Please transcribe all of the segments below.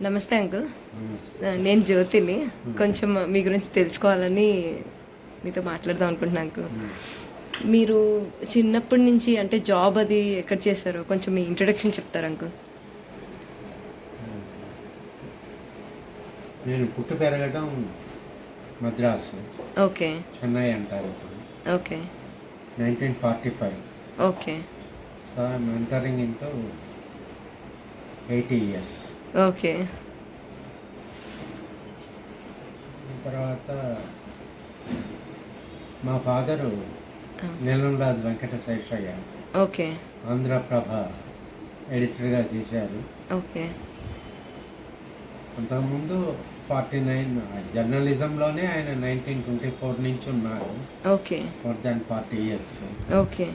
నమస్తే అంకుల్. నేను జ్యోతిని. కొంచెం మీ గురించి తెలుసుకోవాలని మీతో మాట్లాడదాం అనుకుంటున్నాను అంకుల్. మీరు చిన్నప్పటి నుంచి అంటే జాబ్ అది ఎక్కడ చేశారో కొంచెం మీ ఇంట్రొడక్షన్ చెప్తారా అంకుల్? నేను పుట్టి పెరగడం మద్రాసు, ఓకే. చెన్నై అంటారు ఇప్పుడు. Okay. 1945. Okay. So I'm entering into 80 years. Okay. తర్వాత మా ఫాదరు నెల్లంరాజు వెంకట శేషయ్య ఓకే. ఆంధ్రప్రభ ఎడిటర్గా చేశారు. ఓకే. అంతకుముందు 49 జర్నలిజంలోనే ఆయన 1924 నుంచి ఉన్నారు. Okay. More than 40 years. Okay.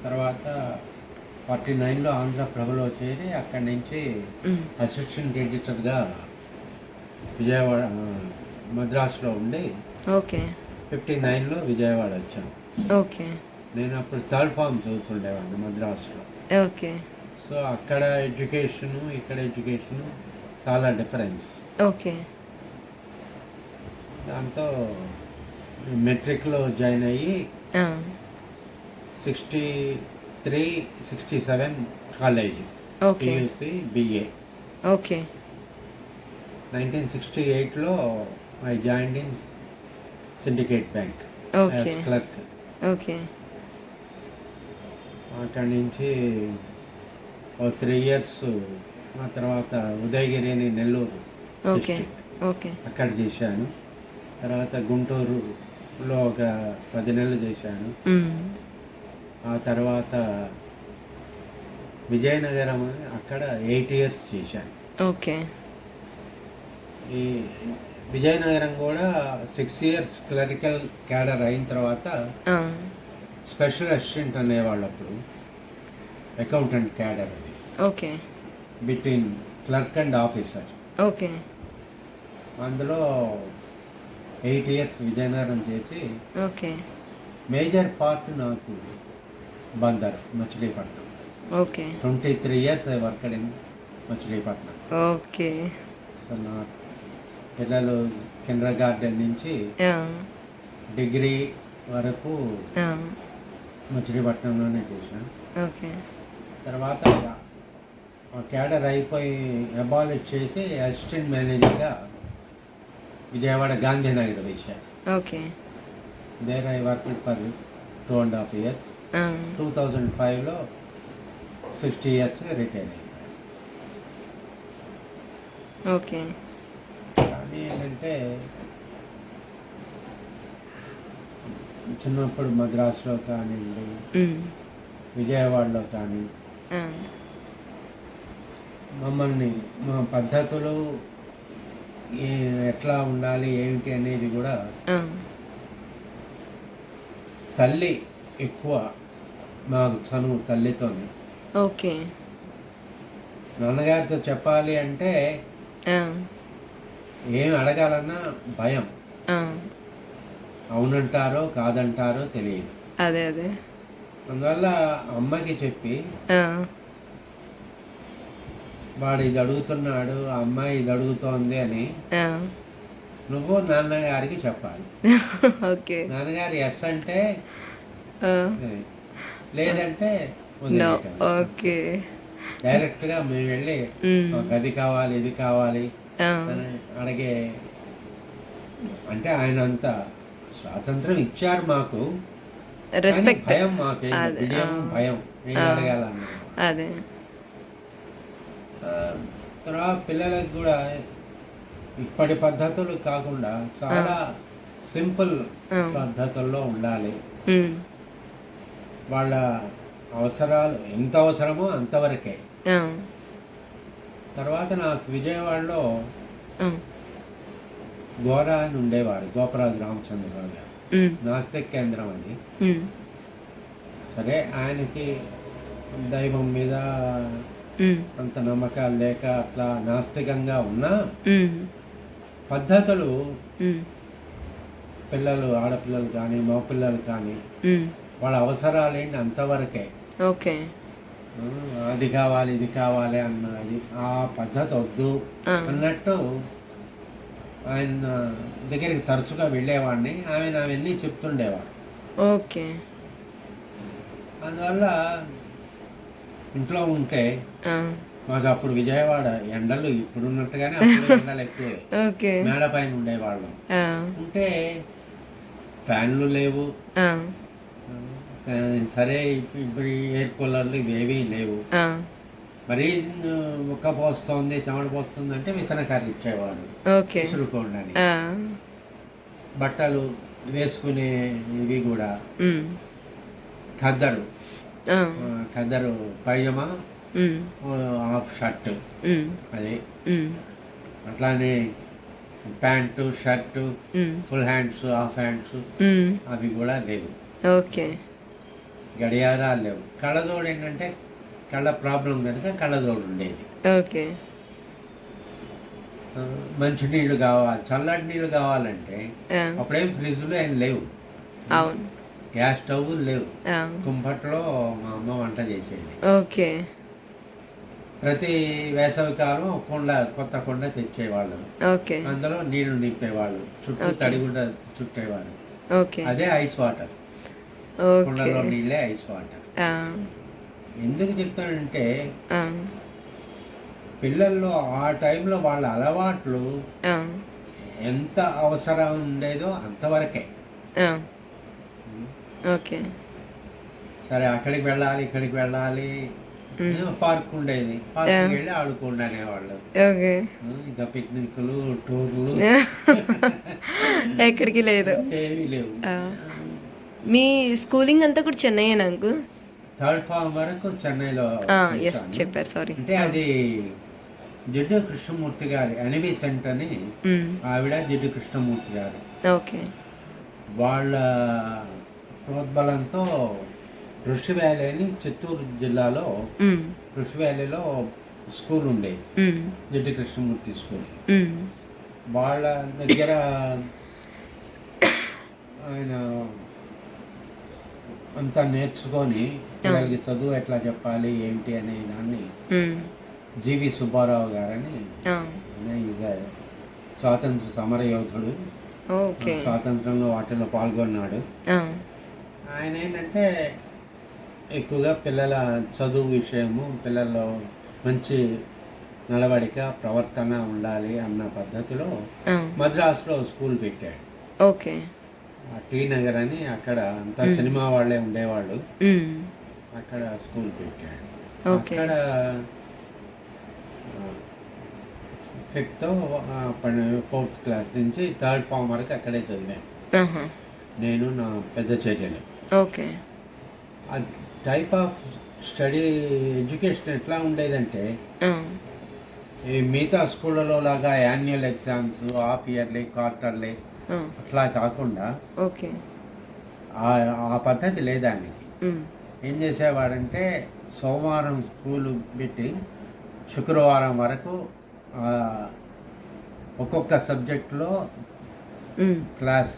తర్వాత 49లో ఆంధ్రప్రభలో చేరి అక్కడి నుంచి అసిస్టెంట్ ఎడిటర్గా విజయవాడ మద్రాసులో ఉండి ఓకే. 59లో విజయవాడ వచ్చాను. ఓకే. నేను అప్పుడు థర్డ్ ఫార్మ్ చదువుతుండేవాడిని మద్రాసులో. ఓకే. సో అక్కడ ఎడ్యుకేషను ఇక్కడ ఎడ్యుకేషను చాలా డిఫరెన్స్. ఓకే. దాంతో మెట్రిక్లో జాయిన్ అయ్యి 63, 67 college, okay. PUC, BA. Okay. 1968లో I joined in Syndicate Bank as clerk. Okay. అక్కడి నుంచి 3 years ఆ తర్వాత ఉదయగిరి అని నెల్లూరు ఓకే. District, okay. అక్కడ చేశాను. తర్వాత గుంటూరులో ఒక 10 నెలలు చేశాను. ఆ తర్వాత విజయనగరం అక్కడ 8 years చేశాను. ఓకే. ఈ విజయనగరం కూడా 6 years క్లరికల్ క్యాడర్ అయిన తర్వాత స్పెషల్ అసిస్టెంట్ అనేవాళ్ళు అప్పుడు, అకౌంటెంట్ క్యాడర్ అది, okay. Between clerk and officer. Okay. అందులో 8 years విజయనగరం చేసి ఓకే. మేజర్ పార్ట్ నాకు Bandar, Machilipatnam. Okay. 23 years I worked in Machilipatnam. Okay. So నా పిల్లలు కిండర్ గార్డెన్ నుంచి డిగ్రీ వరకు మచిలీపట్నంలోనే చేశాను. ఓకే. తర్వాత ఆ క్యాడర్ అయిపోయి అబాలిష్ చేసి అసిస్టెంట్ మేనేజర్గా విజయవాడ గాంధీనగర్ వేశాను. Okay. There I worked for 2.5 years. 2005లో 60 years రిటైర్ అయిపోయాను. ఓకే. కానీ ఏంటంటే చిన్నప్పుడు మద్రాసులో కానివ్వండి, విజయవాడలో కానీ మమ్మల్ని మా పద్ధతులు ఎట్లా ఉండాలి ఏమిటి అనేది కూడా తల్లి ఎక్కువ మాకు చనువు తల్లితోనే. ఓకే. నాన్నగారితో చెప్పాలి అంటే ఏం అడగాలన్నా భయం, అవునంటారో కాదంటారో తెలియదు. అదే అదే అందువల్ల అమ్మకి చెప్పి వాడు ఇది అడుగుతున్నాడు, ఆ అమ్మాయి ఇది అడుగుతోంది అని నువ్వు నాన్నగారికి చెప్పాలి. ఓకే. నాన్నగారు ఎస్ అంటే లేదంటే ఓకే. డైరెక్ట్గా మేము వెళ్ళి మాకు అది కావాలి ఇది కావాలి అని అడిగే, అంటే ఆయన అంత స్వాతంత్రం ఇచ్చారు మాకు, రెస్పెక్ట్, భయం మాకు, భయం ఏం అడగాలన్నా. అదే తర్వాత పిల్లలకు కూడా ఇప్పటి పద్ధతులు కాకుండా చాలా సింపుల్ పద్ధతుల్లో ఉండాలి. వాళ్ళ అవసరాలు ఎంత అవసరమో అంతవరకే. తర్వాత నాకు విజయవాడలో గోరా అని ఉండేవారు, గోపరాజు రామచంద్రరావు గారు, నాస్తిక్ కేంద్రం అది. సరే ఆయనకి దైవం మీద అంత నమ్మకాలు లేక అట్లా నాస్తికంగా ఉన్నా పద్ధతులు పిల్లలు, ఆడపిల్లలు కానీ మగపిల్లలు కానీ వాళ్ళ అవసరాలు ఏంటి అంతవరకే. ఓకే. అది కావాలి ఇది కావాలి అన్నది ఆ పద్ధతి వద్దు అన్నట్టు ఆయన దగ్గరికి తరచుగా వెళ్ళేవాడిని. ఆయన అవన్నీ చెప్తుండేవాడు. ఓకే. అందువల్ల ఇంట్లో ఉంటే మాకు అప్పుడు విజయవాడ ఎండలు ఇప్పుడున్నట్టుగానే అప్పుడు ఎండలు ఎక్కువే. ఓకే. మేడ పైన ఉండేవాళ్ళం. ఉంటే ఫ్యాన్లు లేవు, సరే ఇప్పుడు ఎయిర్ కూలర్లు ఇవేవీ లేవు. మరీ ఉక్క పోస్తుంది, చెమట పోస్తుంది అంటే విసనకర్ర ఇచ్చేవారు విసురుకోండి అని. బట్టలు వేసుకునే ఇవి కూడా ఖద్దరు పైజమా, హాఫ్ షర్ట్, అది అట్లానే pant, shirt, full hands, half hands అవి కూడా లేవు. ఓకే. గడియారాలు లేవు. కళ్ళజోడు ఏంటంటే కళ్ళ ప్రాబ్లం కనుక కళ్ళజోడు ఉండేది. ఓకే. మంచినీళ్ళు కావాలి, చల్లటి నీళ్ళు కావాలంటే అప్పుడేం ఫ్రిడ్జ్లు ఏం లేవు, గ్యాస్ స్టవ్ లేవు, కుంపట్లో మా అమ్మ వంట చేసేది. ఓకే. ప్రతి వేసవికాలం కొత్త కుండ తెచ్చేవాళ్ళు. అందులో నీళ్లు నింపేవాళ్ళు, చుట్టూ తడిగుడ్డ చుట్టేవారు. అదే ఐస్ వాటర్, కుండలో నీళ్ళే ఐస్ వాటర్. ఎందుకు చెప్తానంటే పిల్లల్లో ఆ టైంలో వాళ్ళ అలవాట్లు ఎంత అవసరం ఉండేదో అంతవరకే. ఓకే. సరే అక్కడికి వెళ్ళాలి, ఇక్కడికి వెళ్ళాలి, పార్క్ ఉండేది, పార్క్ వెళ్ళి ఆడుకోండి అనేవాళ్ళు. ఇంకా పిక్నిక్లు, టూర్లు ఎక్కడికి లేదు, ఏమీ లేవు. మీ స్కూలింగ్ అంతా కూడా చెన్నైయేనా అంకుల్? థర్డ్ ఫార్మ్ వరకు చెన్నైలో చెప్పారు. సారీ. అంటే అది జిడ్డు కృష్ణమూర్తి గారి అనిబిసెంట్ అని ఆవిడ జిడ్డు కృష్ణమూర్తి గారు. ఓకే. వాళ్ళ ప్రోద్బలంతో ఋషి వ్యాలీ అని చిత్తూరు జిల్లాలో ఋషి వ్యాలీలో స్కూల్ ఉండేది, జిడ్డు కృష్ణమూర్తి స్కూల్. వాళ్ళ దగ్గర ఆయన అంతా నేర్చుకొని పిల్లలకి చదువు ఎట్లా చెప్పాలి ఏంటి అనే దాన్ని జీవి సుబ్బారావు గారని, స్వాతంత్ర సమర యోధుడు, స్వాతంత్రంలో వాటిలో పాల్గొన్నాడు. ఆయన ఏంటంటే ఎక్కువగా పిల్లల చదువు విషయము, పిల్లల్లో మంచి నడవడిక ప్రవర్తన ఉండాలి అన్న పద్ధతిలో మద్రాసులో స్కూల్ పెట్టాడు. ఓకే. టీ నగర్ అని, అక్కడ అంతా సినిమా వాళ్ళే ఉండేవాళ్ళు, అక్కడ స్కూల్ పెట్టాడు. అక్కడ 5th 4th క్లాస్ నుంచి 3rd ఫార్మ్ వరకు అక్కడే చదివాను నేను, నా పెద్ద చెల్లెలు. ఓకే. ఆ టైప్ ఆఫ్ స్టడీ ఎడ్యుకేషన్ ఎట్లా ఉండేదంటే ఈ మిగతా స్కూళ్ళలో లాగా annual exams, half yearly, quarterly అట్లా కాకుండా ఆ పద్ధతి లేదానికి. ఏం చేసేవాడంటే సోమవారం స్కూలు పెట్టి శుక్రవారం వరకు ఒక్కొక్క సబ్జెక్టులో క్లాస్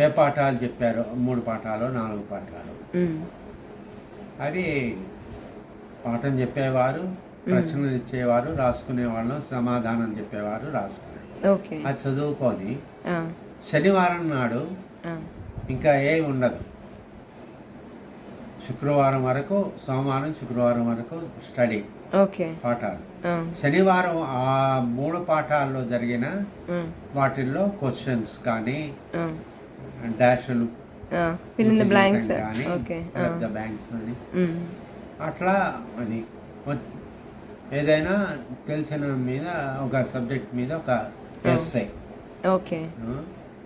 ఏ పాఠాలు చెప్పారో 3 పాఠాలు 4 పాఠాలు అవి పాఠం చెప్పేవారు, ప్రశ్నలు ఇచ్చేవారు, రాసుకునేవాళ్ళం, సమాధానం చెప్పేవారు, రాసుకునేవారు. అది చదువుకొని శనివారం నాడు ఇంకా ఏ ఉండదు, శుక్రవారం వరకు, సోమవారం శుక్రవారం వరకు స్టడీ పాఠాలు. శనివారం ఆ 3 పాఠాల్లో జరిగిన వాటిల్లో క్వశ్చన్స్ కానీ, డాష్లు బ్లాంక్స్ అని అట్లా అది ఏదైనా తెలిసిన మీద ఒక సబ్జెక్ట్ మీద ఒక ఎస్సై,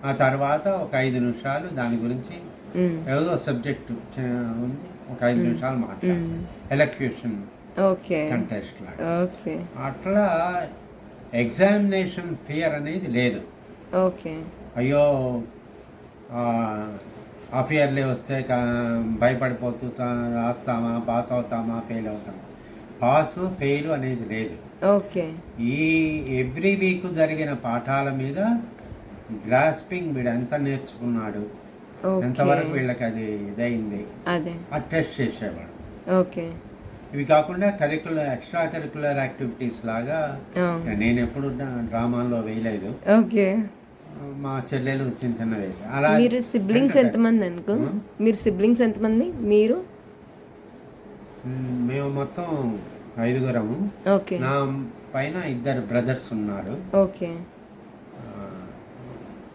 ఆ తర్వాత ఒక 5 నిమిషాలు దాని గురించి ఏదో సబ్జెక్టు ఉంది, ఒక 5 నిమిషాలు మాట్లాడాలి, ఎలక్యూషన్ కంటెస్ట్ లాగా. అట్లా ఎగ్జామినేషన్ ఫియర్ అనేది లేదు. అయ్యో హాఫ్ ఇయర్లీ వస్తే భయపడిపోతూ రాస్తామా, పాస్ అవుతామా, ఫెయిల్ అవుతామా, పాసు ఫెయిల్ అనేది లేదు. ఈ ఎవ్రీ వీక్ జరిగిన పాఠాల మీద గ్రాస్పింగ్ వీడు ఎంత నేర్చుకున్నాడు, ఎంతవరకు వీళ్ళకి అది ఇదైంది, ఆ టెస్ట్ చేసేవాడు. ఇవి కాకుండా ఎక్స్ట్రా కరికులర్ యాక్టివిటీస్ లాగా నేను ఎప్పుడు డ్రామాల్లో వేయలేదు. ఓకే. మా చెల్లెలు చిన్న చిన్న వేసి అలా. మీరు సిబ్లింగ్స్ ఎంతమంది అనుకో? మీరు సిబ్లింగ్స్ ఎంతమంది? మీరు? మేము మొత్తం 5గురము. ఓకే. నా పైన 2 బ్రదర్స్ ఉన్నారు. ఓకే.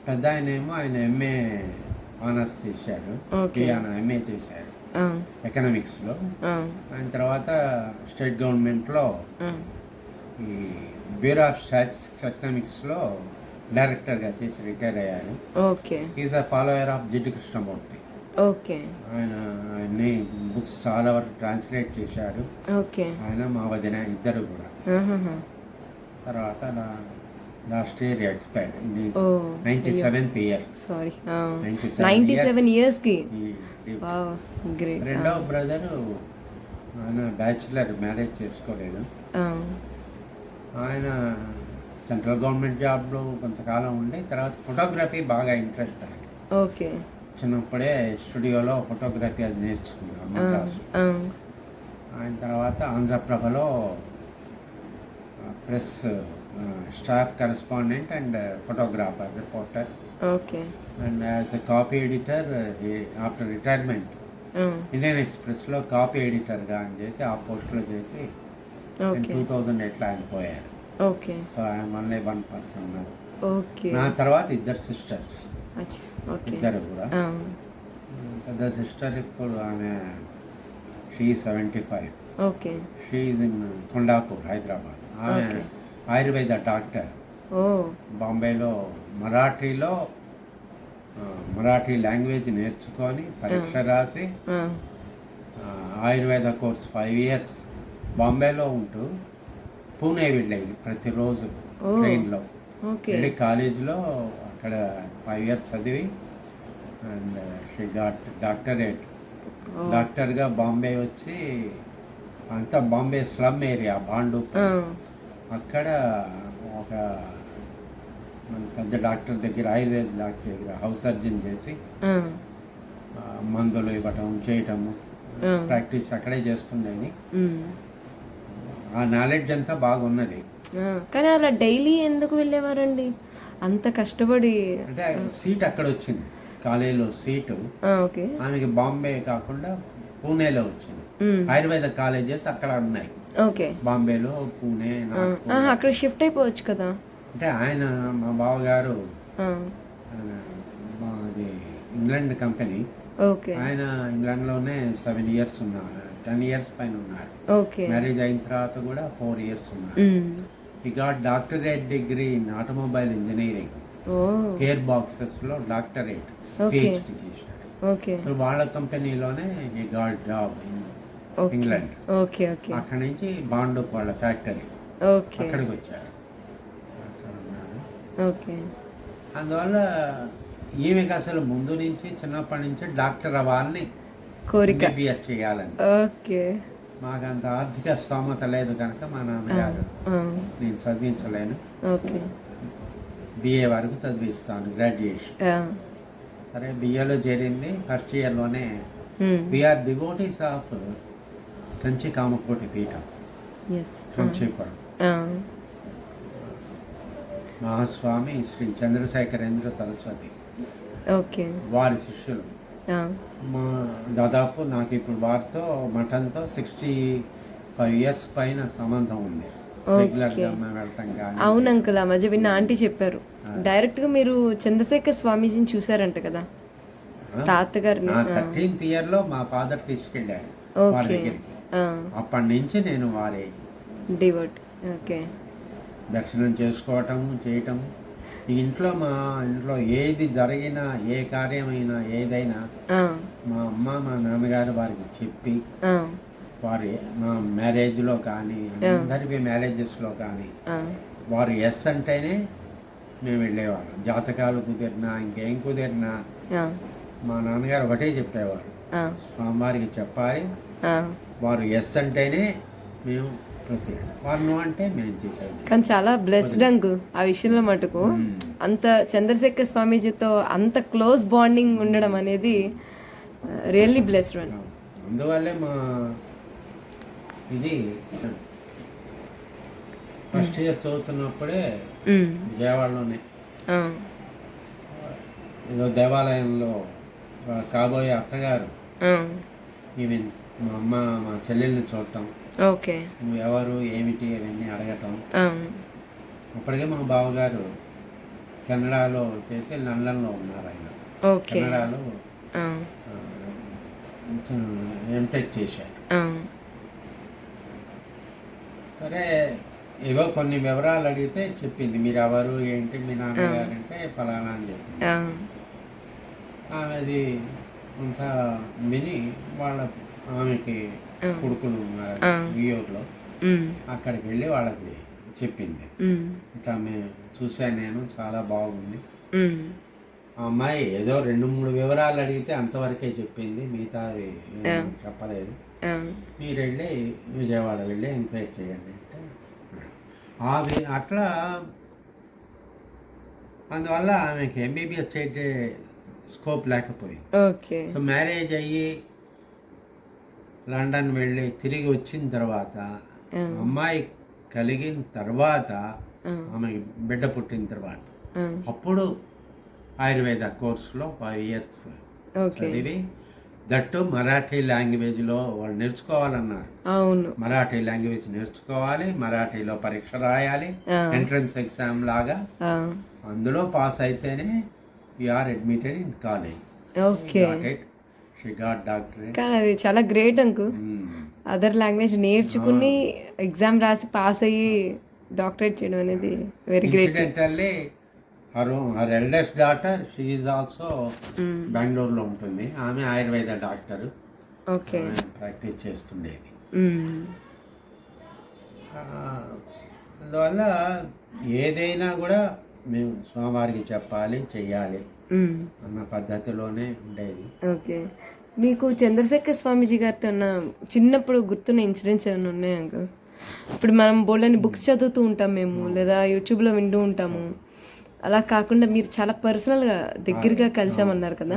పెద్ద ఆయన ఎంఏ ఆనర్స్ చేశారు, ఎంఏ చేశారు ఎకనామిక్స్లో. ఆయన తర్వాత స్టేట్ గవర్నమెంట్లో ఈ బ్యూరో ఆఫ్ స్టాటిస్టిక్స్ ఎకనామిక్స్లో డైరెక్టర్గా చేసి రిటైర్ అయ్యారు. Okay. Is a follower of Jiddu Krishnamurti. Okay. ఆయన్ని బుక్స్ చాలా వరకు ట్రాన్స్లేట్ చేశారు. ఓకే. ఆయన మా వదిన ఇద్దరు కూడా. తర్వాత last year expired, 97th year. Sorry, 97 years కి. Wow, great. రెండవ బ్రదరు ఆయన బ్యాచులర్, మ్యారేజ్ చేసుకోలేదు. ఆయన సెంట్రల్ గవర్నమెంట్ జాబ్లో కొంతకాలం ఉండి తర్వాత ఫోటోగ్రఫీ బాగా ఇంట్రెస్ట్ ఆయన. ఓకే. చిన్నప్పుడే స్టూడియోలో ఫోటోగ్రఫీ అది నేర్చుకున్నాను మద్రాసు. ఆయన తర్వాత ఆంధ్రప్రభలో press staff correspondent and photographer, reporter. Okay. And as a copy editor after retirement Indian ఎక్స్ప్రెస్లో కాపీ ఎడిటర్గా అని చేసి ఆ పోస్ట్లో చేసి 2008లో ఆయన పోయారు. Okay. So I'm only 1 person. Okay. నా తర్వాత 2 సిస్టర్స్, ఇద్దరు కూడా. పెద్ద సిస్టర్ ఇప్పుడు ఆమె she 75. Okay. She is in Kondapur, Hyderabad. ఆమె ఆయుర్వేద డాక్టర్. బాంబేలో మరాఠీ లాంగ్వేజ్ నేర్చుకొని పరీక్ష రాసి ఆయుర్వేద కోర్స్ 5 years బాంబేలో ఉంటూ పూణే వెళ్ళేది ప్రతిరోజు ట్రైన్లో. వెళ్ళి కాలేజీలో అక్కడ 5 years చదివి అండ్ షీ గాట్ డాక్టరేట్. డాక్టర్గా బాంబే వచ్చి అంతా బాంబే స్లమ్ ఏరియా బాండు, అక్కడ ఒక పెద్ద డాక్టర్ దగ్గర, ఆయుర్వేద డాక్టర్ దగ్గర హౌస్ సర్జన్ చేసి మందులు ఇవ్వటం చేయటము ప్రాక్టీస్ అక్కడే చేస్తుండేది. ఆ నాలెడ్జ్ అంతా బాగున్నది. కానీ అలా డైలీ ఎందుకు వెళ్ళేవారండి అంత కష్టపడి? అంటే సీట్ అక్కడ వచ్చింది, కాలేజీలో సీటు. ఆమెకి బాంబే కాకుండా పూణేలో వచ్చింది. ఆయుర్వేద కాలేజెస్ అక్కడ ఉన్నాయి. ఓకే. బాంబేలో, పూణే, అక్కడ షిఫ్ట్ అయిపోవచ్చు కదా. అంటే ఆయన మా బావగారు మాది ఇంగ్లాండ్ కంపెనీ. ఆయన ఇంగ్లాండ్లోనే 7 years ఉన్నారు, 10 years పైన ఉన్నారు. మ్యారేజ్ అయిన తర్వాత కూడా 4 years ఉన్నారు. ఈ got doctorate degree in automobile engineering, gear బాక్సెస్లో డాక్టరేట్ PhD చేశారు. సో వాళ్ళ కంపెనీలోనే ఈ గాట్ జాబ్ ఇన్ ఇంగ్లాండ్. అక్కడి నుంచి బాండు వాళ్ళ ఫ్యాక్టరీ, అక్కడికి వచ్చారు. అక్కడ ఉన్నారు. అందువల్ల ఈమెకి అసలు ముందు నుంచి చిన్నప్పటి నుంచి డాక్టర్ అవ్వాలని కోరిక, MBBS చేయాలని. మాకు అంత ఆర్థిక స్తోమత లేదు కనుక మా నాన్నగారు నేను చదివించలేను, BA వరకు చదివిస్తాను, గ్రాడ్యుయేషన్. సరే, BAలో చేరింది. ఫస్ట్ ఇయర్లోనే we are devotees of Kanchi Kamakoti Peetham, Kanchipuram. Mahaswami Shri Chandrasekharendra Saraswati వారి శిష్యులు. దాదాపు నాకు ఇప్పుడు వారితో మఠంతో 65 years పైన సంబంధం ఉంది. అవును అంకుల్, ఆ మధ్య విన్న ఆంటీ చెప్పారు. డైరెక్ట్ గా మీరు చంద్రశేఖర్ స్వామీజీని చూసారంట కదా, తాతగారిని. 13th year లో మా ఫాదర్ తీసుకెళ్ళారు వారి దగ్గరికి. అప్పటి నుంచి నేను వారి డివోట్. దర్శనం చేసుకోవటము, చేయటము. ఇంట్లో మా ఇంట్లో ఏది జరిగినా, ఏ కార్యమైనా, ఏదైనా మా అమ్మ మా నాన్నగారు వారికి చెప్పి, వారి మా మ్యారేజ్లో కానీ, అందరికీ మ్యారేజెస్లో కానీ వారు ఎస్ అంటేనే మేము వెళ్ళేవాళ్ళం. జాతకాలు కుదిరినా, ఇంకేం కుదిరినా మా నాన్నగారు ఒకటే చెప్పేవారు, స్వామివారికి చెప్పాలి, వారు ఎస్ అంటేనే మేము ప్రొసీడ్, వారు అంటే మేము చేసేది. కానీ చాలా బ్లెస్డ్ అంకుల్ ఆ విషయంలో మటుకు. అంత చంద్రశేఖర్ స్వామీజీతో అంత క్లోజ్ బాండింగ్ ఉండడం అనేది రియల్లీ బ్లెస్డ్ వన్. అందువల్లే మా ఇది ఫస్ట్ ఇయర్ చదువుతున్నప్పుడే విజయవాడలోనే ఏదో దేవాలయంలో కాబోయే అత్తగారు ఈవెన్ మా అమ్మ మా చెల్లెల్ని చూడటం, ఓకే, నువ్వు ఎవరు ఏమిటి అవన్నీ అడగటం. అప్పటికే మా బావగారు కెనడాలో చేసి లండన్లో ఉన్నారు. ఆయన కెనడాలో ఎంటెక్ చేశారు. సరే ఏవో కొన్ని వివరాలు అడిగితే చెప్పింది, మీరు ఎవరు ఏంటి మీ నాన్నగారు అంటే ఫలానా అని చెప్పింది. ఆమెది అంతా విని వాళ్ళ ఆమెకి కొడుకులు ఉన్నారు న్యూయార్క్లో, అక్కడికి వెళ్ళి వాళ్ళకి చెప్పింది, ఇట్లా మేము చూశాను, నేను చాలా బాగుంది. ఆ అమ్మాయి ఏదో 2-3 వివరాలు అడిగితే అంతవరకే చెప్పింది, మిగతా చెప్పలేదు. మీరు వెళ్ళి విజయవాడ వెళ్ళి ఎంక్వైరీ చేయండి అంటే అట్లా. అందువల్ల ఆమెకి ఎంబీబీఎస్ చేసే స్కోప్ లేకపోయింది. సో మ్యారేజ్ అయ్యి లండన్ వెళ్ళి తిరిగి వచ్చిన తర్వాత, అమ్మాయి కలిగిన తర్వాత, ఆమెకి బిడ్డ పుట్టిన తర్వాత, అప్పుడు ఆయుర్వేద కోర్సులో 5 years చదివి, దట్టు మరాఠీ లాంగ్వేజ్లో వాళ్ళు నేర్చుకోవాలన్నారు. మరాఠీ లాంగ్వేజ్ నేర్చుకోవాలి, మరాఠీలో పరీక్ష రాయాలి, ఎంట్రన్స్ ఎగ్జామ్ లాగా. అందులో పాస్ అయితేనే you are admitted in college. కానీ అది చాలా గ్రేట్ అంకు. అదర్ లాంగ్వేజ్ నేర్చుకుని ఎగ్జామ్ రాసి పాస్ అయ్యి డాక్టరేట్ చేయడం అనేది very great. Her eldest daughter, she is also బెంగళూరులో ఉంటుంది. ఆమె ఆయుర్వేద డాక్టర్, ప్రాక్టీస్ చేస్తుండేది. అందువల్ల ఏదైనా కూడా మేము స్వామివారికి చెప్పాలి, చెయ్యాలి అన్న పద్ధతిలోనే ఉండేది. ఓకే, మీకు చంద్రశేఖర్ స్వామీజీ గారితో ఉన్న చిన్నప్పుడు గుర్తున్న ఇన్సిడెంట్స్ ఏమైనా ఉన్నాయా అంకుల్? ఇప్పుడు మనం బోల్డని బుక్స్ చదువుతూ ఉంటాం మేము, లేదా యూట్యూబ్లో వింటూ ఉంటాము. అలా కాకుండా మీరు చాలా పర్సనల్గా దగ్గరగా కలిసామన్నారు కదా,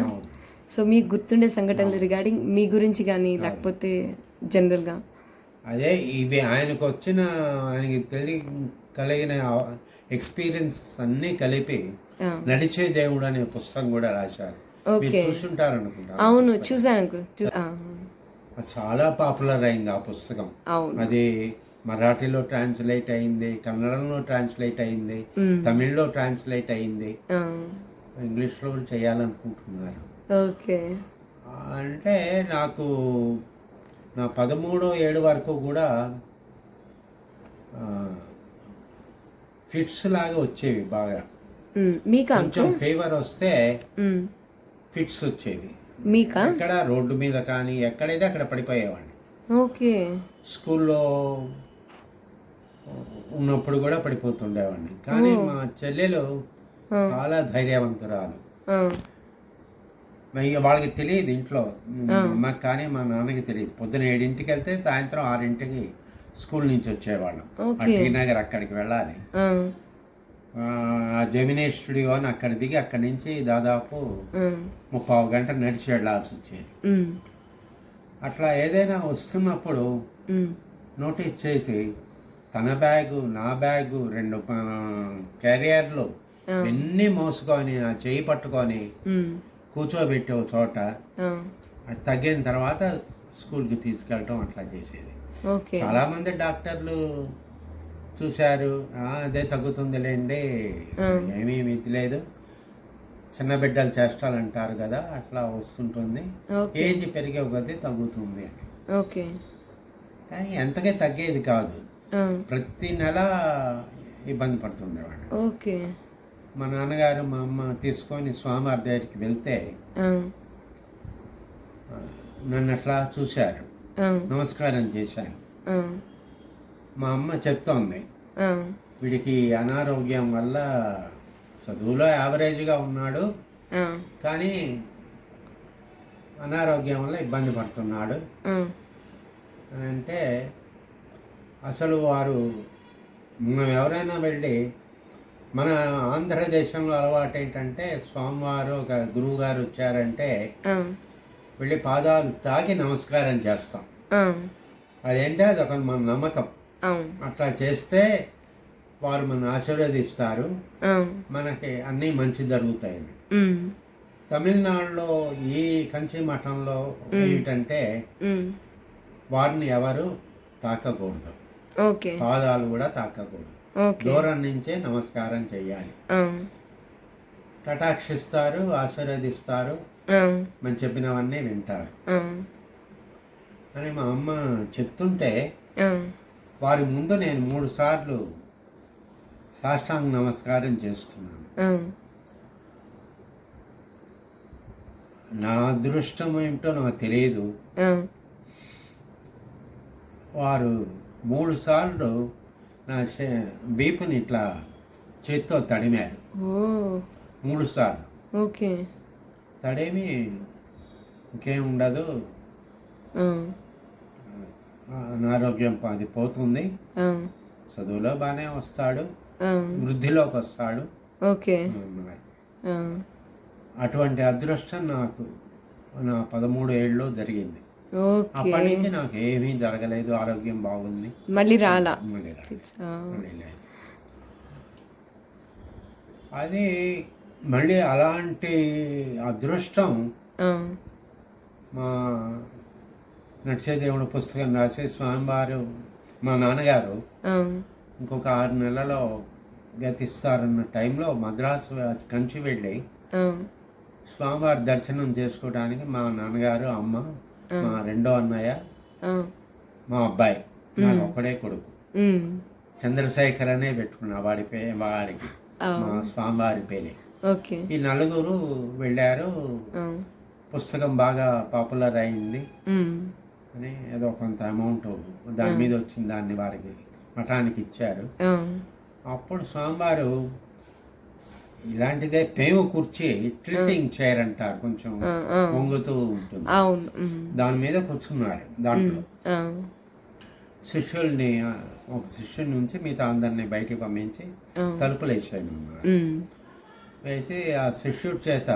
సో మీకు గుర్తుండే సంఘటనలు రిగార్డింగ్ మీ గురించి కానీ లేకపోతే జనరల్గా? అదే ఇవి ఆయనకు వచ్చిన, ఆయనకి కలిగిన ఎక్స్పీరియన్స్ అన్నీ కలిపి నడిచే దేవుడు అనే పుస్తకం కూడా రాశారు. చూసుంటారు అనుకుంటా. అవును, చూసాను. చాలా పాపులర్ అయింది ఆ పుస్తకం. అది మరాఠీలో ట్రాన్స్లేట్ అయింది, కన్నడంలో ట్రాన్స్లేట్ అయింది, తమిళ్లో ట్రాన్స్లేట్ అయింది, ఇంగ్లీష్లో చేయాలనుకుంటున్నారు. అంటే నాకు నా 13 ఏడు వరకు కూడా ఫిట్స్ లాగా వచ్చేవి బాగా. కొంచెం ఫీవర్ వస్తే ఫిట్స్ వచ్చేది. ఎక్కడ రోడ్డు మీద కానీ ఎక్కడైతే అక్కడ పడిపోయేవాడిని. స్కూల్లో ఉన్నప్పుడు కూడా పడిపోతుండేవాడిని. కానీ మా చెల్లెలు చాలా ధైర్యవంతురాలు. వాళ్ళకి తెలియదు ఇంట్లో, అమ్మకి కానీ మా నాన్నకి తెలియదు. పొద్దున 7ంటికి వెళ్తే సాయంత్రం 6ంటికి స్కూల్ నుంచి వచ్చేవాళ్ళం. టీ నగర్ అక్కడికి వెళ్ళాలి. జెమినీ స్టూడియో అని అక్కడ దిగి అక్కడి నుంచి దాదాపు 30 గంట నడిచి వెళ్ళాల్సి వచ్చేది. అట్లా ఏదైనా వస్తున్నప్పుడు నోటీస్ చేసి తన బ్యాగు, నా బ్యాగు, 2 క్యారియర్లు ఇవన్నీ మోసుకొని ఆ చేయి పట్టుకొని కూర్చోబెట్టి ఒక చోట, అది తగ్గిన తర్వాత స్కూల్కి తీసుకెళ్ళటం అట్లా చేసేది. చాలా మంది డాక్టర్లు చూశారు, అదే తగ్గుతుందిలేండి, ఏమీ మితి లేదు, చిన్న బిడ్డలు చేష్టాలంటారు కదా, అట్లా వస్తుంటుంది, ఏజ్ పెరిగే కొద్దీ తగ్గుతుంది అని. కానీ ఎంతకే తగ్గేది కాదు. ప్రతి నెల ఇబ్బంది పడుతుండేవాడు. మా నాన్నగారు మా అమ్మ తీసుకొని స్వామివారి దగ్గరికి వెళ్తే నన్ను అట్లా చూశారు, నమస్కారం చేశాను. మా అమ్మ చెప్తోంది, వీడికి అనారోగ్యం వల్ల చదువులో యావరేజ్గా ఉన్నాడు, కానీ అనారోగ్యం వల్ల ఇబ్బంది పడుతున్నాడు అని అంటే, అసలు వారు మనం ఎవరైనా వెళ్ళి, మన ఆంధ్రదేశంలో అలవాటు ఏంటంటే స్వామివారు ఒక గురువు గారు వచ్చారంటే వెళ్ళి పాదాలు తాకి నమస్కారం చేస్తాం. అదేంటే అది ఒక మన నమ్మకం. అవును. అట్లా చేస్తే వారు మన ఆశీర్వదిస్తారు, అవును. మనకి అన్నీ మంచి జరుగుతాయని. ఉమ్. తమిళనాడులో ఈ కంచి మఠంలో ఏమిటంటే వారిని ఎవరు తాకకూడదు, ఓకే. పాదాలు కూడా తాకకూడదు, ఓకే. దూరం నుంచే నమస్కారం చేయాలి. అవును. కటాక్షిస్తారు, ఆశీర్వదిస్తారు, అవును. మనం చెప్పినవన్నీ వింటారు అవును. అని మా అమ్మ చెప్తుంటే అవును. వారి ముందు నేను 3 సార్లు సాష్టాంగ నమస్కారం చేస్తున్నాను. అవును. నా అదృష్టం ఏమిటో నాకు తెలియదు, అవును. వారు 3 సార్లు నా వీపుని ఇట్లా చేత్తో తడిమారు. ఓ. 3 సార్లు ఓకే. తడేమి ఇంకేం ఉండదు, అవును. అనారోగ్యం అది పోతుంది, అవును. చదువులో బాగానే వస్తాడు, అవును. వృద్ధిలోకి వస్తాడు ఓకే. అన్నారు. అవును. అటువంటి అదృష్టం నాకు నా 13 ఏళ్ళలో జరిగింది. ఓకే. అప్పటి నుంచి నాకు ఏమీ జరగలేదు, ఆరోగ్యం బాగుంది. మళ్ళీ రాలా? మళ్ళీ రాలేదు. ఆ. మళ్ళీ లేదు. అది మళ్ళీ అలాంటి అదృష్టం ఆ. మా నడిచేదేవుడు పుస్తకం రాసి స్వామివారు మా నాన్నగారు ఆ. ఇంకొక 6 నెలలో గతిస్తారన్న టైంలో మద్రాసు కంచి వెళ్ళి ఆ. స్వామివారి దర్శనం చేసుకోవడానికి మా నాన్నగారు, అమ్మ, మా రెండో అన్నయ్య, ఆ. మా అబ్బాయి, నాకు ఒక్కడే కొడుకు ఉమ్. చంద్రశేఖర్ అనే పెట్టుకున్నా వాడికి మా స్వామివారి పేరే. ఓకే. ఈ నలుగురు వెళ్ళారు. ఆ. పుస్తకం బాగా పాపులర్ అయింది ఉమ్. అని ఏదో కొంత అమౌంట్ దాని మీద వచ్చింది, దాన్ని వారికి మఠానికి ఇచ్చారు. ఆ. అప్పుడు స్వామివారు ఇలాంటిదే పేము కుర్చీ, టిల్టింగ్ చైర్ అంటారు, కొంచెం వంగుతూ ఉంటుంది, అవును. దాని మీద కూర్చున్నారు. దాంట్లో ఆ. శిష్యుల్ని ఒక శిష్యుని నుంచి మిగతా అందరినీ బయటికి పంపించి తలుపులు వేసాను అన్నారు. వేసి ఆ శిష్యుడి చేత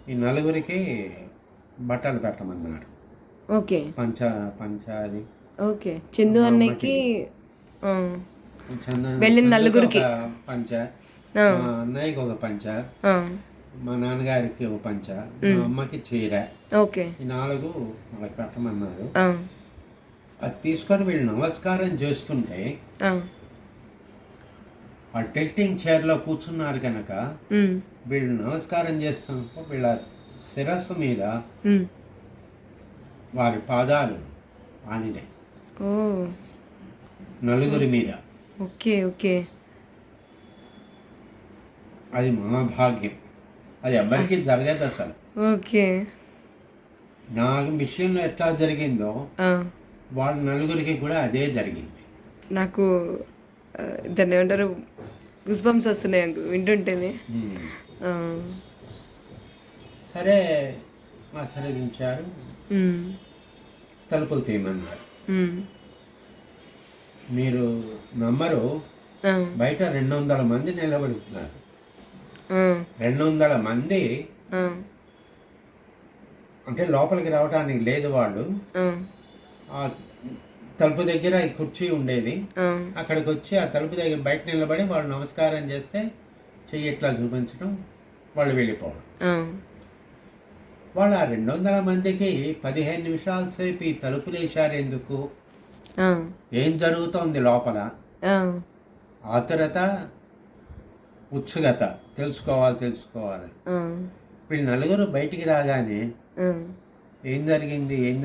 ఈ నలుగురికి బట్టలు పెట్టమన్నారు. ఓకే. పంచాది. ఓకే. చందు అన్నయ్యకి చందన్ వెళ్ళిన నలుగురికి పంచ, మా అన్నయ్యకి ఒక పంచ, మా నాన్నగారికి ఒక పంచ, మా అమ్మకి చీర. ఓకే. ఈ 4 వాళ్ళకి పెట్టమన్నారు. అది తీసుకొని వీళ్ళు నమస్కారం చేస్తుంటే ఆ టెక్టింగ్ చైర్లో కూర్చున్నారు కనుక వీళ్ళు నమస్కారం చేస్తున్నప్పుడు వీళ్ళ శిరస్సు మీద వారి పాదాలు ఆనినాయి, నలుగురి మీద. ఓకే. ఓకే. అది మహాభాగ్యం, అది ఎవరికి జరగదు అసలు. ఓకే. నా విషయంలో ఎట్లా జరిగిందో వాళ్ళ నలుగురికి కూడా అదే జరిగింది. నాకు దాన్ని ఏమంటారు, గుస్బంప్స్ వస్తున్నాయి వింటుంటేనే. సరే ఆశీర్వదించారు, తలుపులు తీయమన్నారు. మీరు నమ్మరు, బయట 200 మంది నిలబడి ఉన్నారు. 200 మంది అంటే లోపలికి రావడానికి లేదు. వాళ్ళు ఆ తలుపు దగ్గర ఈ కుర్చీ ఉండేది, అక్కడికి వచ్చి ఆ తలుపు దగ్గర బయట నిలబడి వాళ్ళు నమస్కారం చేస్తే చెయ్యి ఇట్లా చూపించడం, వాళ్ళు వెళ్ళిపోవడం. వాళ్ళు ఆ 200 మందికి 15 నిమిషాల సేపు ఈ తలుపులు వేశారు. ఎందుకు, ఏం జరుగుతోంది లోపల, ఆతురత, ఉత్సుకత, తెలుసుకోవాలి. వీళ్ళు నలుగురు బయటికి రాగానే ఏం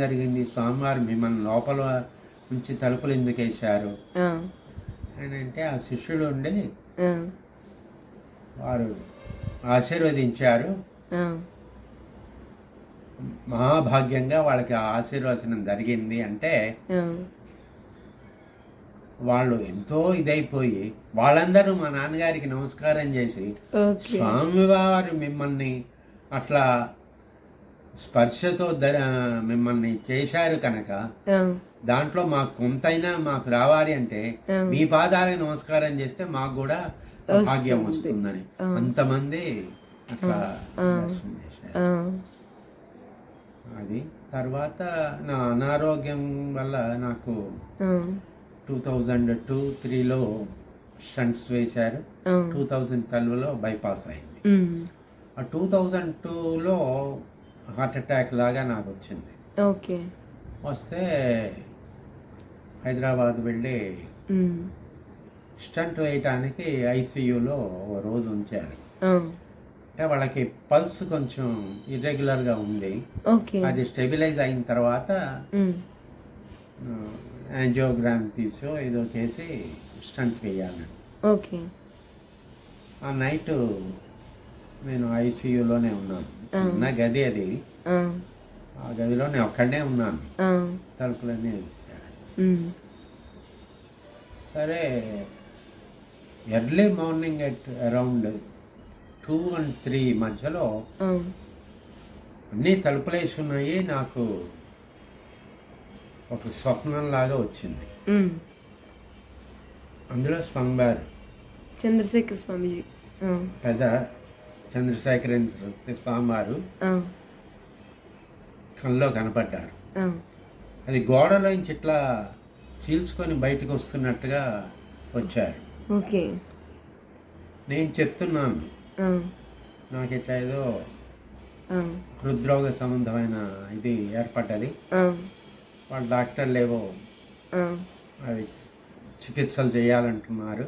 జరిగింది స్వామివారు మిమ్మల్ని లోపల నుంచి తలుపులు ఎందుకు వేశారు అని అంటే ఆ శిష్యుడు ఉండి వారు ఆశీర్వదించారు. మహాభాగ్యంగా వాళ్ళకి ఆ ఆశీర్వచనం జరిగింది. అంటే వాళ్ళు ఎంతో ఇదైపోయి వాళ్ళందరూ మా నాన్నగారికి నమస్కారం చేసి స్వామివారు మిమ్మల్ని అట్లా స్పర్శతో మిమ్మల్ని చేశారు కనుక దాంట్లో మాకు కొంతైనా మాకు రావాలి అంటే మీ పాదాలకు నమస్కారం చేస్తే మాకు కూడా భాగ్యం వస్తుందని అంతమంది అట్లా దర్శనం చేశారు. అది తర్వాత నా అనారోగ్యం వల్ల నాకు 2002-3లో స్టంట్స్ వేశారు. 2012లో బైపాస్ అయింది. ఆ 2002లో హార్ట్ అటాక్ లాగా నాకు వచ్చింది. ఓకే. వస్తే హైదరాబాద్ వెళ్ళి స్టంట్ వేయటానికి ఐసీయూలో ఓ రోజు ఉంచారు. అంటే వాళ్ళకి పల్స్ కొంచెం ఇర్రెగ్యులర్గా ఉంది. అది స్టెబిలైజ్ అయిన తర్వాత యాంజియోగ్రామ్ తీసో ఏదో చేసి స్టంట్ వేయాలని. ఓకే. ఆ నైట్ నేను ఐసీయూలోనే ఉన్నాను. చిన్న గది అది. ఆ గదిలో నేను ఒక్కడనే ఉన్నాను. తలుపులన్నీ వేసారు. సరే ఎర్లీ మార్నింగ్ అరౌండ్ 2 and 3 మధ్యలో అన్నీ తలుపులేసి ఉన్నాయి. నాకు ఒక స్వప్నంలాగా వచ్చింది. అందులో స్వామివారు చంద్రశేఖర స్వామిజీ, పెద్ద చంద్రశేఖరేంద్ర స్వామివారు కల్లో కనపడ్డారు. అది గోడలోంచి ఇట్లా చీల్చుకొని బయటకు వస్తున్నట్టుగా వచ్చారు. ఓకే. నేను చెప్తున్నాను, నాకు ఇట్లా ఏదో హృద్రోగ సంబంధమైన ఇది ఏర్పడ్డది. వాళ్ళ డాక్టర్లు ఏవో అవి చికిత్సలు చేయాలంటున్నారు.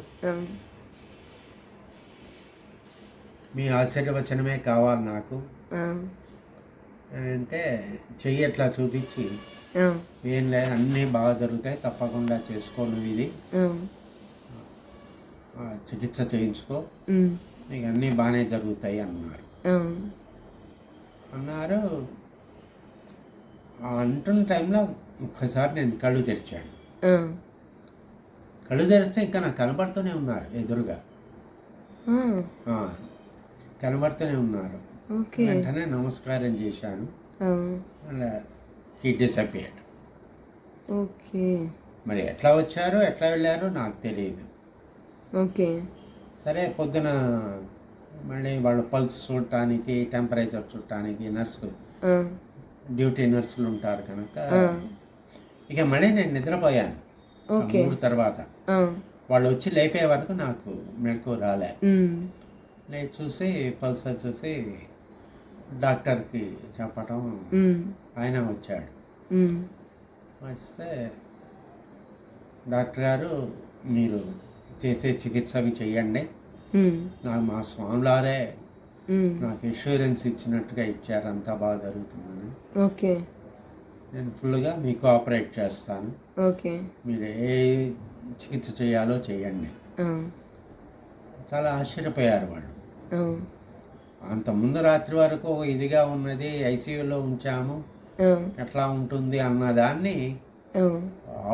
మీ ఆశీర్వచనమే కావాలి నాకు అంటే చెయ్యి ఎట్లా చూపించి, ఏం లేదు అన్నీ బాగా జరుగుతాయి, తప్పకుండా చేసుకో, నువ్వు ఇది చికిత్స చేయించుకో, నీకు అన్నీ బాగానే జరుగుతాయి అన్నారు. అంటున్న టైంలో ఒక్కసారి నేను కళ్ళు తెరిచాను. కళ్ళు తెరిస్తే ఇంకా నాకు కనబడుతూనే ఉన్నారు, ఎదురుగా కనబడుతూనే ఉన్నారు. వెంటనే నమస్కారం చేశాను. He disappeared. ఓకే. మరి ఎట్లా వచ్చారో ఎట్లా వెళ్ళారో నాకు తెలియదు. ఓకే. సరే పొద్దున మళ్ళీ వాళ్ళు పల్స్ చూడటానికి, టెంపరేచర్ చూడటానికి నర్సు, డ్యూటీ నర్సులు ఉంటారు కనుక ఇక మళ్ళీ నేను నిద్రపోయాను. 3 తర్వాత వాళ్ళు వచ్చి లేపే వరకు నాకు మెలకు రాలే. నేను చూసి పల్స్ చూసి డాక్టర్కి చెప్పటం, ఆయన వచ్చాడు. వస్తే డాక్టర్ గారు, మీరు చేసే చికిత్స అవి చెయ్యండి, నాకు మా స్వామివారే నాకు ఇన్సూరెన్స్ ఇచ్చినట్టుగా ఇచ్చారు, అంతా బాగా జరుగుతుందని. ఓకే. నేను ఫుల్గా మీకు కోఆపరేట్ చేస్తాను. ఓకే. మీరు ఏ చికిత్స చేయాలో చేయండి. చాలా ఆశ్చర్యపోయారు వాళ్ళు. అంత ముందు రాత్రి వరకు ఇదిగా ఉన్నది, ఐసీయూలో ఉంచాము, ఎట్లా ఉంటుంది అన్నదాన్ని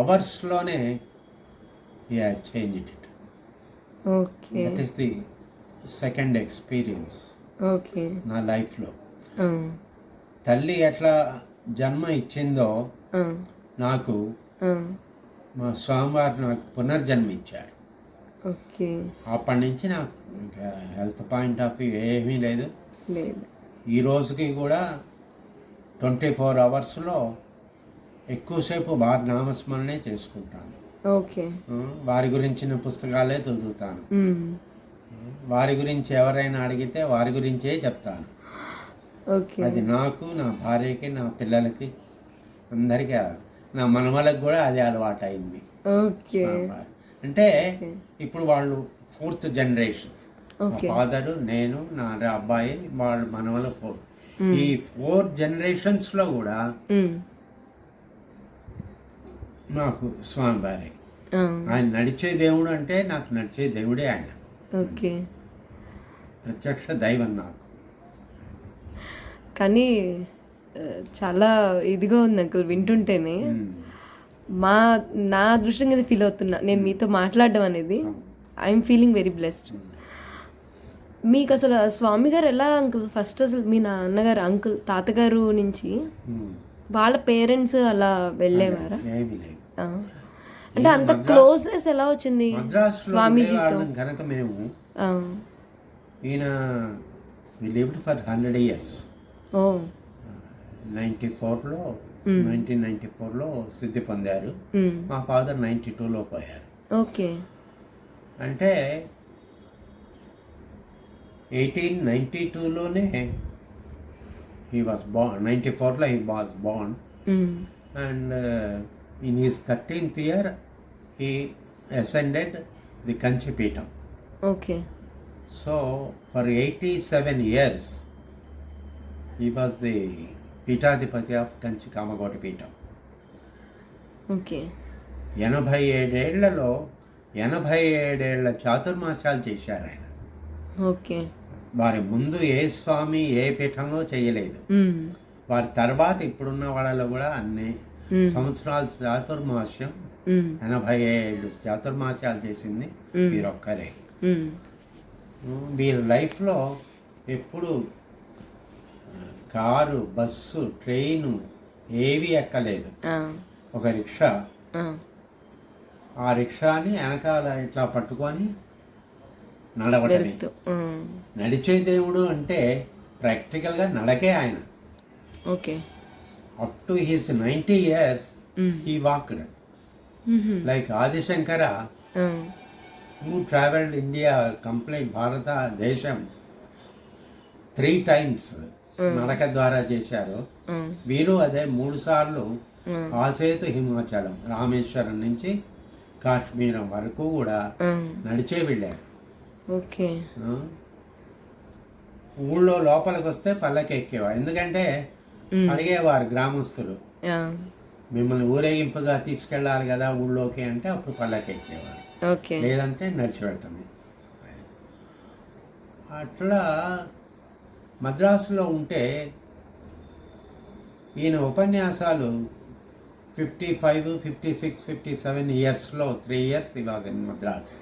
అవర్స్లోనే changed it. Okay. That is the second experience నా లైఫ్లో. తల్లి ఎట్లా జన్మ ఇచ్చిందో నాకు మా స్వామివారు నాకు పునర్జన్మ ఇచ్చారు. అప్పటి నుంచి నాకు ఇంకా హెల్త్ పాయింట్ ఆఫ్ వ్యూ ఏమీ లేదు. ఈ రోజుకి కూడా 24 అవర్స్లో ఎక్కువసేపు వారి నామస్మరణే చేసుకుంటాను. వారి గురించిన పుస్తకాలే చదువుతాను. వారి గురించి ఎవరైనా అడిగితే వారి గురించే చెప్తాను. అది నాకు, నా భార్యకి, నా పిల్లలకి, అందరికీ, నా మనవలకు కూడా అది అలవాటు అయింది. అంటే ఇప్పుడు వాళ్ళు 4th జనరేషన్. మా ఫాదరు, నేను, నా అబ్బాయి, వాళ్ళ మనవల 4. ఈ 4 జనరేషన్స్లో కూడా నాకు స్వామివారే. ఆయన నడిచే దేవుడు అంటే నాకు నడిచే దేవుడే ఆయన. ప్రత్యక్ష దైవం నాకు. కానీ చాలా ఇదిగా ఉంది అంకుల్ వింటుంటేనే. నా అదృష్టంగా ఇది ఫీల్ అవుతున్నా నేను మీతో మాట్లాడడం అనేది. I'm feeling very blessed. మీకు అసలు స్వామి గారు ఎలా అంకుల్ ఫస్ట్ అసలు మీ నాన్నగారు అంకుల్ తాతగారు నుంచి వాళ్ళ పేరెంట్స్ అలా వెళ్ళేవారా? అంటే అంత క్లోజ్నెస్ ఎలా వచ్చింది స్వామీజీతో? కనుక మేము ఈయన we lived for 100 years. 94లో 1994లో సిద్ధి పొందారు. మా ఫాదర్ 92లో పోయారు. ఓకే. అంటే 1892లోనే he was born. 94లో he was born. And in his 13th year he ascended the Kanchi Peetham. Okay. So for 87 years he was the పీఠాధిపతి ఆఫ్ కంచి కామకోటి పీఠం. ఓకే. 87 ఏళ్ల చాతుర్మాసాలు చేశారు ఆయన. Okay. వారి ముందు ఏ స్వామి ఏ పీఠంలో చేయలేదు. వారి తర్వాత ఇప్పుడున్న వాళ్ళలో కూడా అన్ని సంవత్సరాలు చాతుర్మాస్యం 87 చాతుర్మాసాలు చేసింది వీరొక్కరే. వీరి లైఫ్లో ఎప్పుడు కారు, బస్సు, ట్రైను ఏవి ఎక్కలేదు. ఒక రిక్షా, ఆ రిక్షాని వెనకాల ఇట్లా పట్టుకొని నడవటమే. నడిచే దేవుడు అంటే ప్రాక్టికల్గా నడకే ఆయన. Okay. Up to his 90 years he walked. Like Adishankara, who traveled India, complete భారతదేశం 3 times నడక ద్వారా చేశారు. వీరు అదే 3 సార్లు ఆసేతు హిమాచలం, రామేశ్వరం నుంచి కాశ్మీరం వరకు కూడా నడిచే వెళ్ళారు. ఓకే. ఊళ్ళో లోపలికి వస్తే పల్లకి ఎక్కేవారు. ఎందుకంటే అడిగేవారు గ్రామస్తులు, మిమ్మల్ని ఊరేగింపుగా తీసుకెళ్ళాలి కదా ఊళ్ళోకి అంటే అప్పుడు పల్లకి ఎక్కేవారు, లేదంటే నడిచి వెళ్ళటమే. అట్లా మద్రాసులో ఉంటే ఈయన ఉపన్యాసాలు 55, 56, 57 ఇయర్స్లో 3 years he was in Madras.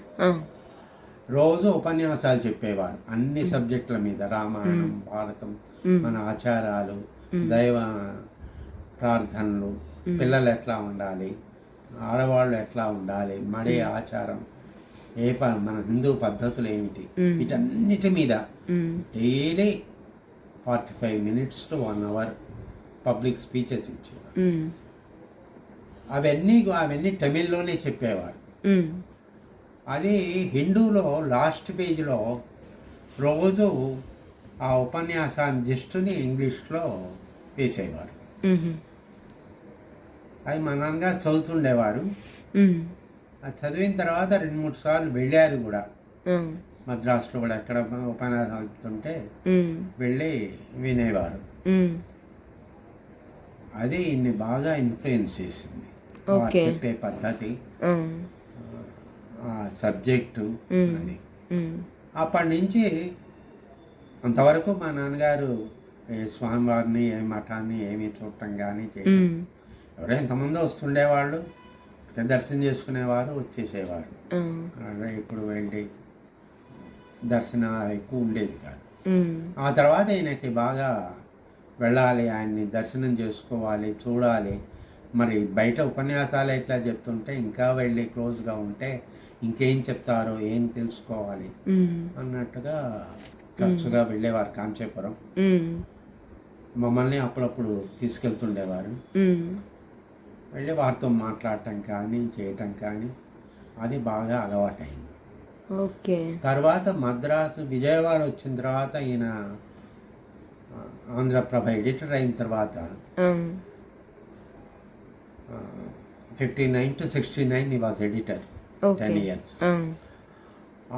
రోజు ఉపన్యాసాలు చెప్పేవారు అన్ని సబ్జెక్టుల మీద, రామాయణం, భారతం, మన ఆచారాలు, దైవ ప్రార్థనలు, పిల్లలు ఎట్లా ఉండాలి, ఆడవాళ్ళు ఎట్లా ఉండాలి, మడి ఆచారం, మన హిందూ పద్ధతులు ఏమిటి, వీటన్నిటి మీద daily 45 minutes to 1 hour public speeches ఇచ్చేవారు. అవన్నీ తమిళ్లోనే చెప్పేవారు. అది హిందూలో లాస్ట్ పేజ్లో రోజు ఆ ఉపన్యాసాన్ని జిస్టుని ఇంగ్లీష్లో వేసేవారు. అది మా నాన్నగారు చదువుతుండేవారు. అది చదివిన తర్వాత 2-3 సార్లు వెళ్ళారు కూడా మద్రాసులో కూడా. ఎక్కడ ఉపన్యాసాలు అవుతుంటే వెళ్ళి వినేవారు. అది ఇన్ని బాగా ఇన్ఫ్లుయెన్స్ చేసింది. చెప్పే పద్ధతి, సబ్జెక్టు, అది. అప్పటి నుంచి అంతవరకు మా నాన్నగారు ఏ స్వామివారిని, ఏ మఠాన్ని ఏమీ చూడటం కానీ చేయడం. ఎవరో ఎంతమంది వస్తుండేవాళ్ళు, దర్శనం చేసుకునేవారు, వచ్చేసేవారు. ఇప్పుడు వెళ్ళి దర్శనం ఎక్కువ ఉండేది కాదు. ఆ తర్వాత ఆయనకి బాగా వెళ్ళాలి, ఆయన్ని దర్శనం చేసుకోవాలి, చూడాలి. మరి బయట ఉపన్యాసాలు ఎట్లా చెప్తుంటే ఇంకా వెళ్ళి క్లోజ్గా ఉంటే ఇంకేం చెప్తారో ఏం తెలుసుకోవాలి అన్నట్టుగా తరచుగా వెళ్ళేవారు కాంచీపురం. మమ్మల్ని అప్పుడప్పుడు తీసుకెళ్తుండేవారు. వెళ్ళి వారితో మాట్లాడటం కానీ చేయటం కానీ అది బాగా అలవాటైంది. ఓకే. తర్వాత మద్రాసు, విజయవాడ వచ్చిన తర్వాత ఈయన ఆంధ్రప్రభ ఎడిటర్ అయిన తర్వాత 59 to 69 he was editor, 10 years.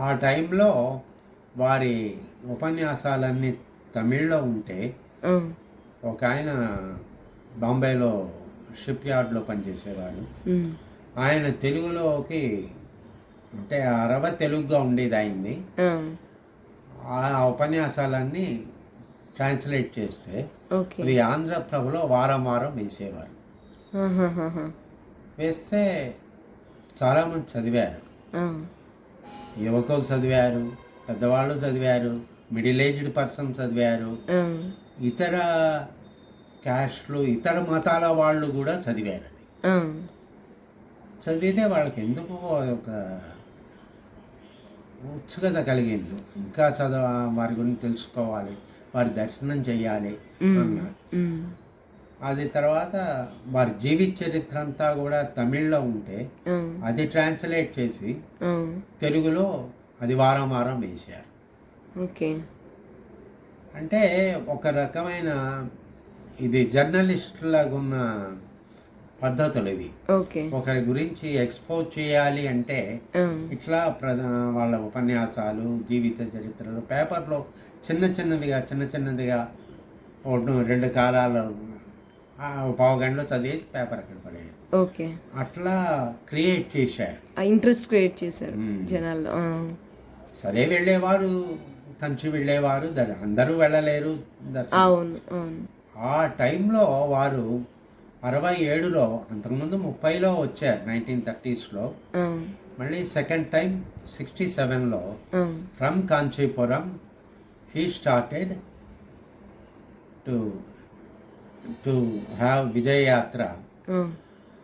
ఆ టైంలో వారి ఉపన్యాసాలన్నీ తమిళ్లో ఉంటే ఒక ఆయన బాంబేలో షిప్ యార్డ్లో పనిచేసేవారు. ఆయన తెలుగులోకి, అంటే అరవ తెలుగుగా ఉండేది ఆయన్ని, ఆ ఉపన్యాసాలన్నీ ట్రాన్స్లేట్ చేస్తే అది ఆంధ్రప్రభలో వారం వారం వేసేవారు. వేస్తే చాలామంది చదివారు. యువకులు చదివారు, పెద్దవాళ్ళు చదివారు, మిడిల్ ఏజ్డ్ పర్సన్ చదివారు, ఇతర క్యాస్ట్లు, ఇతర మతాల వాళ్ళు కూడా చదివారు. అది చదివితే వాళ్ళకి ఎందుకు ఒక ఉత్సుకత కలిగింది, ఇంకా వారి గురించి తెలుసుకోవాలి, వారి దర్శనం చేయాలి అన్నారు. అది తర్వాత వారి జీవిత చరిత్ర అంతా కూడా తమిళ్లో ఉంటే ఆ, అది ట్రాన్స్లేట్ చేసి ఆ, తెలుగులో అది వారం వారం వేశారు. ఓకే. అంటే ఒక రకమైన ఇది జర్నలిస్టులాగా ఉన్న పద్ధతులు ఇవి. ఓకే. ఒకరి గురించి ఎక్స్పోజ్ చేయాలి అంటే ఆ, ఇట్లా వాళ్ళ ఉపన్యాసాలు, జీవిత చరిత్రలు పేపర్లో చిన్న చిన్నదిగా 2 కాలాలు పావు గంటలో చదివేసి పేపర్ అక్కడ పడేది. ఓకే. అట్లా క్రియేట్ చేశారు. ఆ ఇంట్రెస్ట్ క్రియేట్ చేశారు జనాల్లో. ఆ, సరే వెళ్ళేవారు, కంచి వెళ్ళేవారు, అందరూ వెళ్ళలేరు దర్శనం. అవును, అవును. ఆ టైంలో వారు 67లో, అంతకుముందు 30లో వచ్చారు 1930స్లో. ఆ, మళ్ళీ సెకండ్ టైం 67లో ఆ, from Kanchipuram he started to have Vijaya Yatra ఆ,